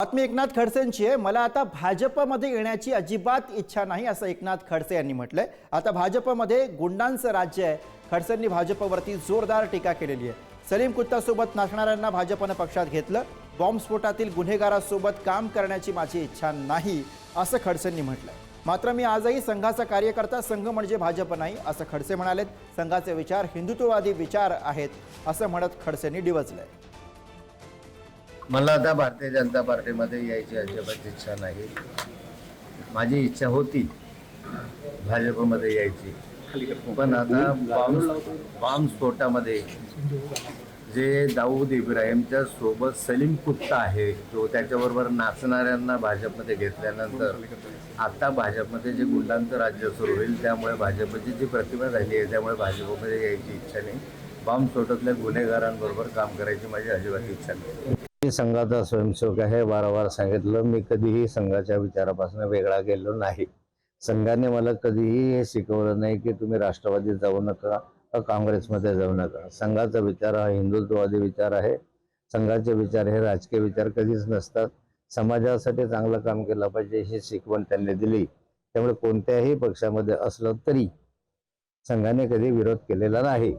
बातमी एकनाथ खडसेंची आहे। मला आता भाजपमध्ये येण्याची अजिबात इच्छा नाही असं एकनाथ खडसे यांनी म्हटलंय। आता भाजपमध्ये गुंडांचं राज्य आहे। खडसेंनी भाजपवरती जोरदार टीका केलेली आहे। सलीम कुत्तासोबत नाचणाऱ्यांना भाजपने पक्षात घेतलं। बॉम्बस्फोटातील गुन्हेगारांसोबत काम करण्याची माझी इच्छा नाही असं खडसेंनी म्हटलंय। मात्र मी आजही संघाचा कार्यकर्ता, संघ म्हणजे भाजप नाही असं खडसे म्हणालेत। संघाचे विचार हिंदुत्ववादी विचार आहेत असं म्हणत खडसेंनी डिवचलंय। मला आता भारतीय जनता पार्टीमध्ये यायची अजिबात इच्छा नाही। माझी इच्छा होती भाजपमध्ये यायची, पण आता बॉम्बस्फोटामध्ये जे दाऊद इब्राहिमच्या सोबत सलीम कुत्ता आहे, जो त्याच्याबरोबर नाचणाऱ्यांना भाजपमध्ये घेतल्यानंतर आता भाजपमध्ये जे गुंडांचं राज्य सुरू होईल, त्यामुळे भाजपची जी प्रतिमा झाली आहे, त्यामुळे भाजपमध्ये यायची इच्छा नाही। बॉम्बस्फोटातल्या गुन्हेगारांबरोबर काम करायची माझी अजिबात इच्छा नाही। मी संघाचा स्वयंसेवक आहे, वारंवार सांगितलं। मी कधीही संघाच्या विचारापासून वेगळा गेलो नाही। संघाने मला कधीही हे शिकवलं नाही की तुम्ही राष्ट्रवादीत जाऊ नका, काँग्रेसमध्ये जाऊ नका। संघाचा विचार हा हिंदुत्ववादी विचार आहे। संघाचे विचार हे राजकीय विचार कधीच नसतात। समाजासाठी चांगलं काम केलं पाहिजे ही शिकवण त्यांनी दिली। त्यामुळे कोणत्याही पक्षामध्ये असलं तरी संघाने कधी विरोध केलेला नाही।